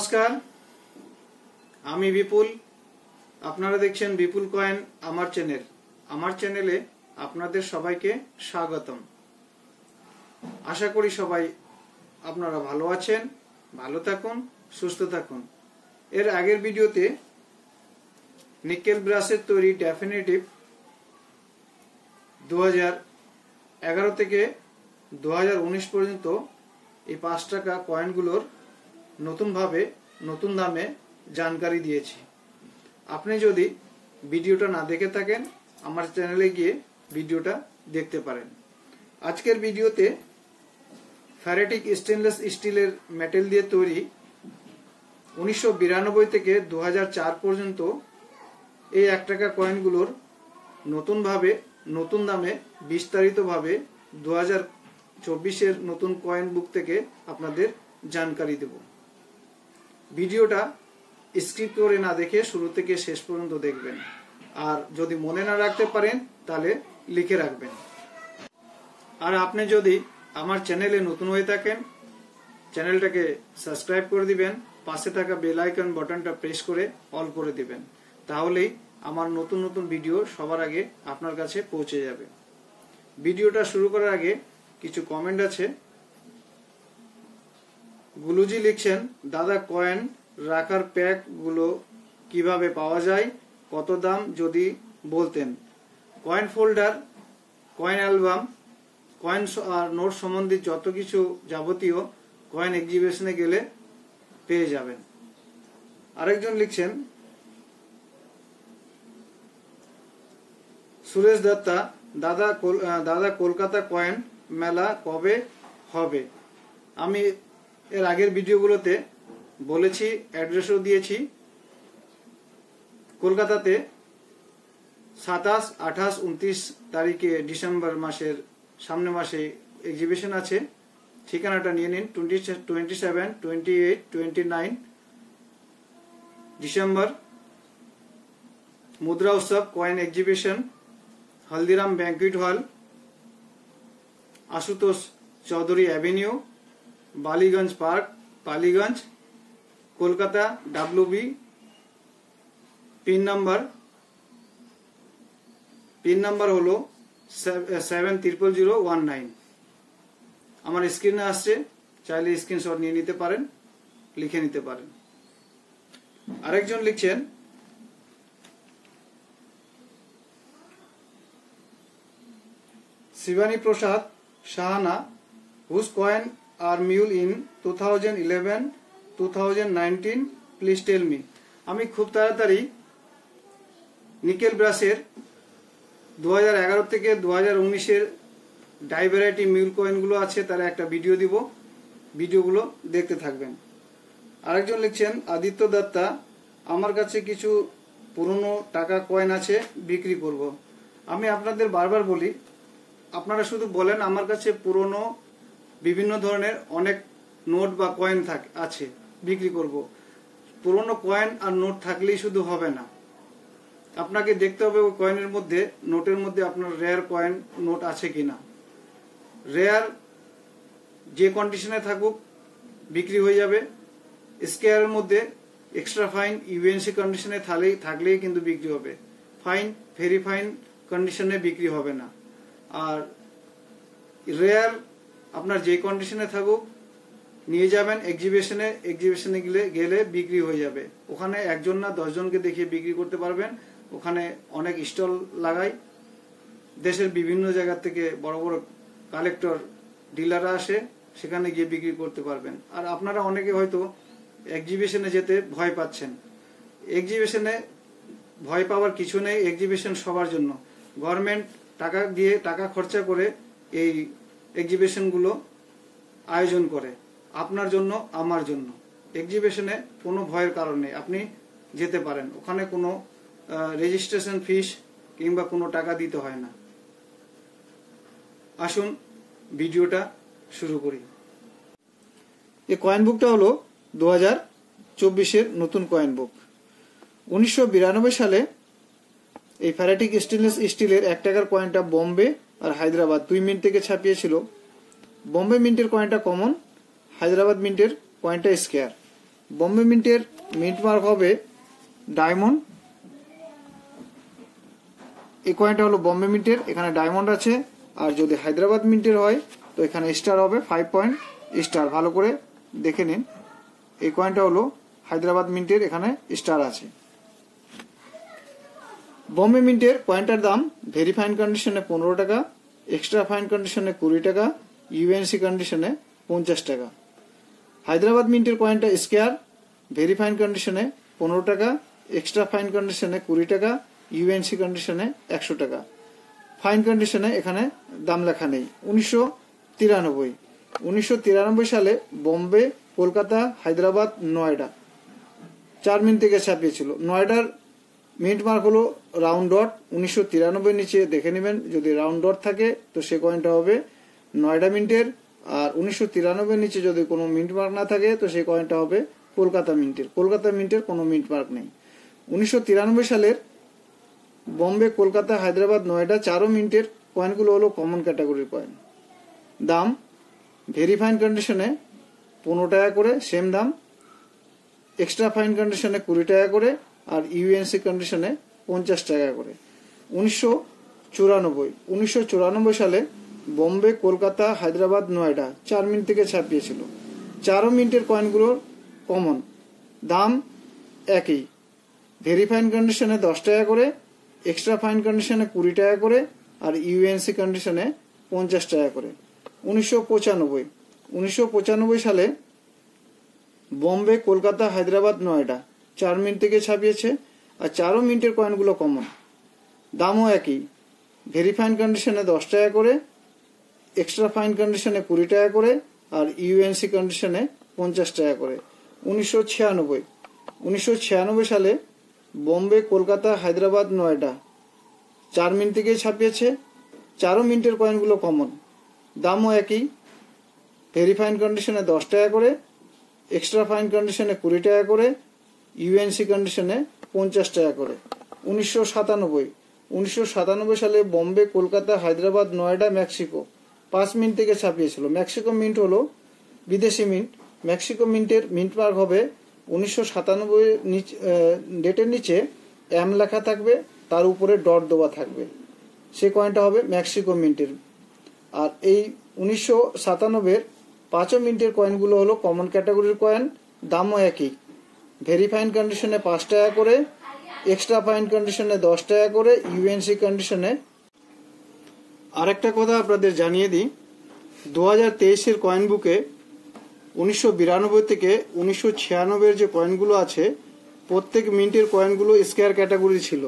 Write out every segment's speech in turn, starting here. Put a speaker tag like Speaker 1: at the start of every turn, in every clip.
Speaker 1: নমস্কার, আমি বিপুল। আপনারা দেখছেন বিপুল কয়েন আমার চ্যানেলে আপনাদের সবাইকে স্বাগতম। আশা করি সবাই আপনারা ভালো আছেন, ভালো থাকুন, সুস্থ থাকুন। এর আগের ভিডিওতে নিকেল ব্রাসের তৈরি ডেফিনেটিভ 2011 থেকে 2019 পর্যন্ত এই 5 টাকা কয়েনগুলোর নতুন দামে জানকারি দিয়েছি। আপনি যদি ভিডিওটা না দেখে থাকেন, আমার চ্যানেলে গিয়ে ভিডিওটা দেখতে পারেন। আজকের ভিডিওতে ফ্যারেটিক স্টেনলেস স্টিলের মেটেল দিয়ে তৈরি 1992 থেকে 2004 পর্যন্ত এই 1 টাকা কয়েনগুলোর নতুন দামে বিস্তারিতভাবে 2024-এর নতুন কয়েন বুক থেকে আপনাদের জানকারি দেব। ভিডিওটা স্কিপ করে না দেখে শুরু থেকে শেষ পর্যন্ত দেখবেন, আর যদি মনে না রাখতে পারেন তাহলে লিখে রাখবেন। আর আপনি যদি আমার চ্যানেলে নতুন হয়ে থাকেন, চ্যানেলটাকে সাবস্ক্রাইব করে দিবেন, পাশে থাকা বেল আইকন বাটনটা প্রেস করে অল করে দিবেন। তাহলেই আমার নতুন ভিডিও সবার আগে আপনার কাছে পৌঁছে যাবে। ভিডিওটা শুরু করার আগে কিছু কমেন্ট আছে। গুলুজি লিখছেন, দাদা কয়েন রাখার প্যাক গুলো কিভাবে পাওয়া যায়, কত দাম যদি বলতেন। Coin folder, coin album, coin আর নোট সম্বন্ধে যত কিছু যাবতীয় কয়েন এক্সিবিশনে গেলে পেয়ে যাবেন। আরেকজন লিখছেন, সুরেশ দত্তা, দাদা কলকাতা কয়েন মেলা কবে হবে? আমি এর আগের ভিডিওগুলোতে বলেছি, অ্যাড্রেসও দিয়েছি। কলকাতাতে 27, 28, 29 তারিখে ডিসেম্বর মাসের সামনে মাসে এক্সিবিশন আছে। ঠিকানাটা নিয়ে নিন। 27, 28, 29 ডিসেম্বর মুদ্রা উৎসব কয়েন এক্সিবিশন, হলদিরাম ব্যাংকুয়েট হল, Ashutosh Chowdhury avenue, Ballygunge park, Ballygunge, Kolkata, WB। Pin number হলো 700019। আমার স্ক্রিনে আসছে, চাইলে স্ক্রিনশট নিয়ে নিতে পারেন, লিখে নিতে পারেন। আরেকজন লিখছেন, Shivani Prasad Sahana, whose coin are mule in 2011, 2019, please tell me. আমি খুব তাড়াতাড়ি নিকেল ব্রাসের 2011 থেকে 2019-এর ডাই ভ্যারাইটি মিউল কয়েনগুলো আছে, তার একটা ভিডিও দিব, ভিডিওগুলো দেখতে থাকবেন। আরেকজন লিখছেন, আদিত্য দত্তা, আমার কাছে কিছু পুরনো টাকা কয়েন আছে, বিক্রি করব। আমি আপনাদের বারবার বলি, আপনারা শুধু বলেন আমার কাছে পুরনো বিভিন্ন ধরনের অনেক নোট বা কয়েন আছে, বিক্রি করব। পুরনো কয়েন আর নোট থাকলেই শুধু হবে না, আপনাকে দেখতে হবে ওই কয়েনের মধ্যে, নোটের মধ্যে আপনার রেয়ার কয়েন নোট আছে কিনা। রেয়ার যে কন্ডিশনে থাকুক বিক্রি হয়ে যাবে। স্কেয়ারের মধ্যে এক্সট্রা ফাইন ইউএনসি কন্ডিশনে থাকলেই কিন্তু বিক্রি হবে। ফাইন, ভেরি ফাইন কন্ডিশনে বিক্রি হবে না। আর রেয়ার আপনার যে কন্ডিশনে থাকুক নিয়ে যাবেন এক্সিবিশনে গেলে বিক্রি হয়ে যাবে। ওখানে একজন না 10 জনকে দেখিয়ে বিক্রি করতে পারবেন। ওখানে অনেক স্টল লাগায়, দেশের বিভিন্ন জায়গা থেকে বড় বড় কালেক্টর ডিলাররা আসে, সেখানে গিয়ে বিক্রি করতে পারবেন। আর আপনারা অনেকে হয়তো এক্সিবিশনে যেতে ভয় পাচ্ছেন। এক্সিবিশনে ভয় পাওয়ার কিছু নেই, এক্সিবিশন সবার জন্য। গভর্নমেন্ট টাকা খরচা করে এই এক্সিবিশনগুলো আয়োজন করে, আপনার জন্য, আমার জন্য। এক্সিবিশনে কোনো ভয়ের কারণ নেই, আপনি যেতে পারেন। ওখানে কোনো রেজিস্ট্রেশন ফিস কিংবা কোনো টাকা দিতে হয় না। আসুন ভিডিওটা শুরু করি। এই কয়েন বুকটা হলো 2024-এর নতুন কয়েন বুক। 1992 সালে এই ফ্যারেটিক স্টেনলেস স্টিলের 1 টাকার কয়েনটা বোম্বে আর হায়দ্রাবাদ 2 মিন্ট থেকে ছাপিয়েছিল। বোম্বে মিন্টের কয়েনটা কমন, হায়দ্রাবাদ মিন্টের কয়েনটা স্কেয়ার। বম্বে মিন্টের মিন্ট মার্ক হবে ডায়মন্ড। এই কয়েনটা হলো বম্বে মিন্টের, এখানে ডায়মন্ড আছে। আর যদি হায়দ্রাবাদ মিন্টের হয় তো এখানে স্টার হবে 5 পয়েন্ট স্টার। ভালো করে দেখে নিন, এই কয়েনটা হলো হায়দ্রাবাদ মিন্টের, এখানে স্টার আছে। বম্বে মিন্টের কয়েনটার দাম ভেরি ফাইন কন্ডিশনে 15 টাকা, এক্সট্রা ফাইন কন্ডিশনে 20 টাকা, ইউএনসি কন্ডিশনে 50 টাকা। হায়দ্রাবাদ মিন্টের কয়েনটা স্কোয়ার, ভেরি ফাইন কন্ডিশনে 15 টাকা, এক্সট্রা ফাইন কন্ডিশনে 20 টাকা, ইউএনসি কন্ডিশনে 100 টাকা। ফাইন কন্ডিশনে এখানে দাম লেখা নেই। 1993 সালে বম্বে, কলকাতা, হায়দ্রাবাদ, নয়ডা 4 মিন্ট থেকে ছাপিয়েছিল। নয়ডার মিন্ট মার্ক হলো রাউন্ড ডট। 1993 নিচে দেখে নেবেন, যদি রাউন্ড ডট থাকে তো সে কয়েনটা হবে নয়ডা মিন্টের। আর 1993 নিচে যদি কোনো মিন্ট মার্ক না থাকে তো সেই কয়েনটা হবে কলকাতা মিন্টের। কলকাতা মিন্টের কোনো মিন্ট মার্ক নেই। 1993 সালের বম্বে, কলকাতা, হায়দ্রাবাদ, নয়ডা 4 মিন্টের কয়েনগুলো হলো কমন ক্যাটাগরির কয়েন। দাম ভেরি ফাইন কন্ডিশনে 15 টাকা করে, সেম দাম। এক্সট্রা ফাইন কন্ডিশনে 20 টাকা করে, আর ইউএনসি কন্ডিশনে 50 টাকা করে। 1994 সালে বম্বে, কলকাতা, হায়দ্রাবাদ, নয়ডা 4 মিনিট থেকে ছাপিয়েছিল। 4 মিনিটের কয়েনগুলোর কমন দাম একই, ভেরি ফাইন কন্ডিশনে 10 টাকা করে, এক্সট্রা ফাইন কন্ডিশনে 20 টাকা করে, আর ইউএনসি কন্ডিশনে 50 টাকা করে। 1995 সালে বম্বে, কলকাতা, হায়দ্রাবাদ, নয়ডা 4 মিনিট থেকে ছাপিয়েছে, আর 4 মিনিটের কয়েনগুলো কমন, দামও একই, ভেরি ফাইন কন্ডিশনে 10 টাকা করে, এক্সট্রা ফাইন কন্ডিশনে 20 টাকা করে, আর ইউএনসি কন্ডিশনে 50 টাকা করে। 1996 সালে বম্বে, কলকাতা, হায়দ্রাবাদ, নয়ডা 4 মিনিট থেকে ছাপিয়েছে, 4 মিনিটের কয়েনগুলো কমন, দামও একই, ভেরি ফাইন কন্ডিশনে 10 টাকা করে, এক্সট্রা ফাইন কন্ডিশনে 20 টাকা করে, ইউএনসি কন্ডিশনে 50 টাকা করে। 1997 সালে বম্বে, কলকাতা, হায়দ্রাবাদ, নয়ডা, মেক্সিকো 5 মিনিট থেকে ছাপিয়েছিল। মেক্সিকো মিন্ট হলো বিদেশি মিন্ট। মেক্সিকো মিন্টের মিন্ট মার্ক হবে 1997 ডেটের নিচে এম লেখা থাকবে, তার উপরে ডট দেওয়া থাকবে, সে কয়েনটা হবে মেক্সিকো মিন্টের। আর এই 1997 5 মিনিটের কয়েনগুলো হলো কমন ক্যাটাগরির কয়েন, দামও একই, ভেরি ফাইন কন্ডিশনে 5 টাকা করে, এক্সট্রা ফাইন কন্ডিশনে 10 টাকা করে, ইউএনসি কন্ডিশনে। আরেকটা কথা আপনাদের জানিয়ে দিই, 2023 কয়েন বুকে 1992 থেকে 1996 যে কয়েনগুলো আছে প্রত্যেক মিন্টের কয়েনগুলো স্কোয়ার ক্যাটাগরি ছিল,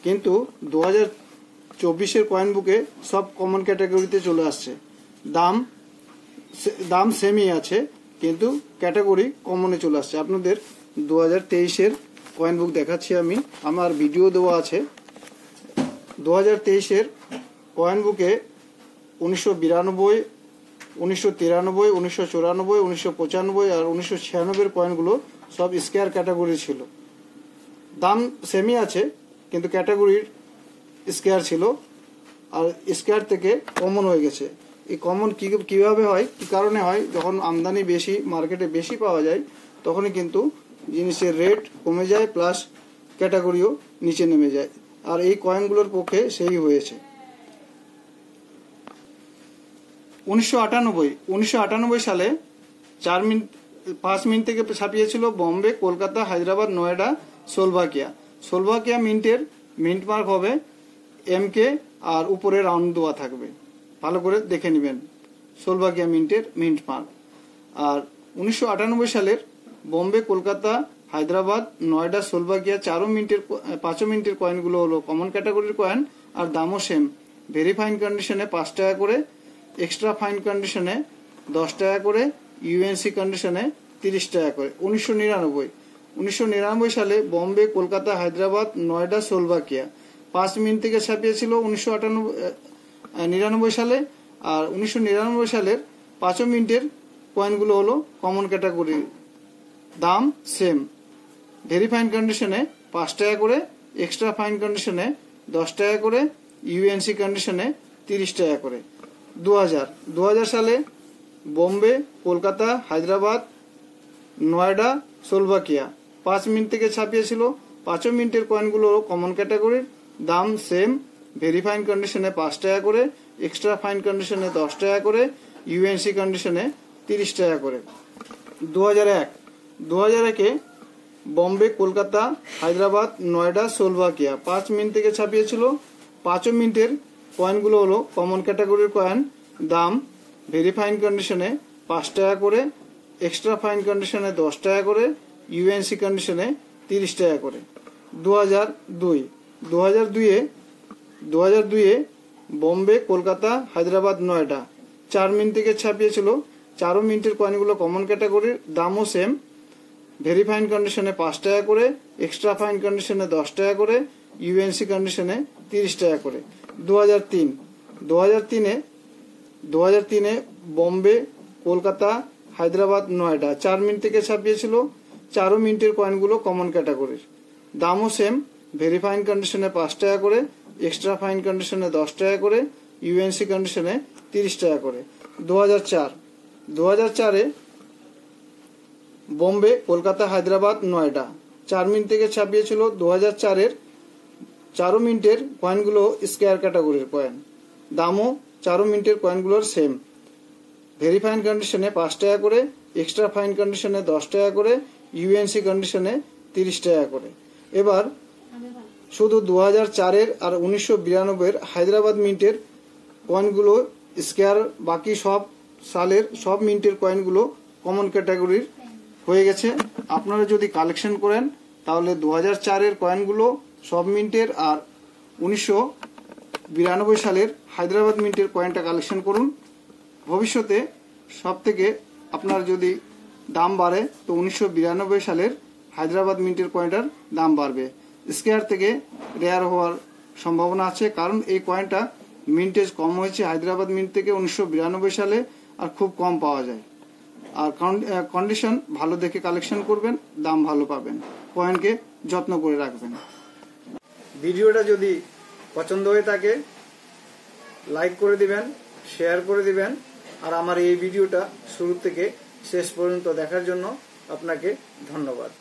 Speaker 1: কিন্তু 2024 কয়েন বুকে সব কমন ক্যাটাগরিতে চলে আসছে। দাম সেমই আছে, কিন্তু ক্যাটাগরি কমনে চলে আসছে। আপনাদের 2023 কয়েন বুক দেখাচ্ছি আমি, আমার ভিডিও দেওয়া আছে। 2023 কয়েন বুকে 1992, 1993, 1994, 1995 আর 1996 কয়েনগুলো সব স্কোয়ার ক্যাটাগরি ছিল। দাম সেমই আছে, কিন্তু ক্যাটাগরির স্কোয়ার ছিল, আর স্কোয়ার থেকে কমন হয়ে গেছে। এই কমন কিভাবে হয়, কি কারণে হয়? যখন আমদানি বেশি, মার্কেটে বেশি পাওয়া যায়, তখনই কিন্তু জিনিসের রেট কমে যায়, প্লাস ক্যাটাগরিও নিচে নেমে যায়। আর এই কয়েনগুলোর পক্ষে সেই হয়েছে। 1998 সালে 5 মিনিট থেকে ছাপিয়েছিল বম্বে, কলকাতা, হায়দ্রাবাদ, নয়ডা, সোলভাকিয়া মিন্টের মিন্ট মার্ক হবে এমকে, আর উপরে রাউন্ড দেওয়া থাকবে, ভালো করে দেখে নেবেন, সোলভাকিয়া মিন্টের মিন্ট মার্ক। আর 1998 সালের বম্বে, কলকাতা, হায়দ্রাবাদ, নয়ডা, সোলভাকিয়া 5 মিনিটের কয়েনগুলো হলো কমন ক্যাটাগরির কয়েন, আর দামও সেম, ভেরি ফাইন কন্ডিশনে 5 টাকা করে, এক্সট্রা ফাইন কন্ডিশনে 10 টাকা করে, ইউএনসি কন্ডিশনে 30 টাকা করে। 1999 সালে বম্বে, কলকাতা, হায়দ্রাবাদ, নয়ডা, সোলভাকিয়া 5 মিনিট থেকে ছাপিয়েছিল 1999 সালে। আর 1999 সালের 5 মিনিটের কয়েনগুলো হলো কমন ক্যাটাগরি, দাম সেম, ভেরি ফাইন কন্ডিশনে 5 টাকা করে, এক্সট্রা ফাইন কন্ডিশনে 10 টাকা করে, ইউএনসি কন্ডিশনে 30 টাকা করে। 2000 সালে বম্বে, কলকাতা, হায়দ্রাবাদ, নয়ডা স্লোভাকিয়া। 5 মিনিট থেকে ছাপিয়েছিল। 5 মিনিটের কয়েনগুলো কমন ক্যাটাগরির, দাম সেম, ভেরি ফাইন কন্ডিশনে 5 টাকা করে, এক্সট্রা ফাইন কন্ডিশনে 10 টাকা করে, ইউএনসি কন্ডিশনে 30 টাকা করে। 2001-এ বম্বে, কলকাতা, হায়দ্রাবাদ, নয়ডা, স্লোভাকিয়া। 5 মিনিট থেকে ছাপিয়েছিল। 5 মিনিটের কয়েনগুলো হলো কমন ক্যাটাগরির কয়েন, দাম ভেরি ফাইন কন্ডিশনে 5 টাকা করে, এক্সট্রা ফাইন কন্ডিশনে 10 টাকা করে, ইউএনসি কন্ডিশনে 30 টাকা করে। 2002-এ বম্বে, কলকাতা, হায়দ্রাবাদ, নয়ডা। 4 মিনিট থেকে ছাপিয়েছিল। 4 মিনিটের কয়েনগুলো কমন ক্যাটাগরির, দামও সেম, ভেরি ফাইন কন্ডিশনে 5 টাকা করে, এক্সট্রা ফাইন কন্ডিশনে 10 টাকা করে, ইউএনসি কন্ডিশনে 30 টাকা করে। 2003-এ বম্বে, কলকাতা, হায়দ্রাবাদ, নয়ডা। 4 মিনিট থেকে ছাপিয়েছিল। 4 মিনিটের কয়েনগুলো কমন ক্যাটাগরির, দামও সেম, ভেরি ফাইন কন্ডিশনে 5 টাকা করে, এক্সট্রা ফাইন কন্ডিশনে 10 টাকা করে, ইউএনসি কন্ডিশনে 30 টাকা করে। 2004-এ বম্বে, কলকাতা, হায়দ্রাবাদ, নয়ডা। 4 মিনিট থেকে ছাপিয়েছিল। 2004-এর 4 মিনিটের কয়েনগুলো স্কয়ার ক্যাটাগরির কয়েন, দামও 4 মিনিটের কয়েনগুলোর সেম, ভেরি ফাইন কন্ডিশনে 5 টাকা করে, এক্সট্রা ফাইন কন্ডিশনে 10 টাকা করে, ইউএনসি কন্ডিশনে 30 টাকা করে। এবার শুধু 2004-এর আর 1992-এর হায়দ্রাবাদ মিন্টের কয়েনগুলো স্কয়ার, বাকি সব সালের সব মিন্টের কয়েনগুলো কমন ক্যাটাগরির হয়ে গেছে। আপনারা যদি কালেকশন করেন তাহলে 2004-এর কয়েনগুলো সব মিন্টের আর 1992 সালের হায়দ্রাবাদ মিন্টের কয়েনটা কালেকশন করুন। ভবিষ্যতে সব থেকে আপনার যদি দাম বাড়ে তো 1992 সালের হায়দ্রাবাদ মিন্টের কয়েনটার দাম বাড়বে। স্কয়ার থেকে রেয়ার হওয়ার সম্ভাবনা আছে, কারণ এই কয়েনটা মিন্টেজ কম হয়েছে হায়দ্রাবাদ মিন্ট থেকে 1992 সালে, আর খুব কম পাওয়া যায়। আর কন্ডিশন ভালো দেখে কালেকশন করবেন, দাম ভালো পাবেন, কয়েনকে যত্ন করে রাখবেন। ভিডিওটা যদি পছন্দ হয়ে থাকে লাইক করে দিবেন, শেয়ার করে দিবেন, আর আমার এই ভিডিওটা শুরু থেকে শেষ পর্যন্ত দেখার জন্য আপনাকে ধন্যবাদ।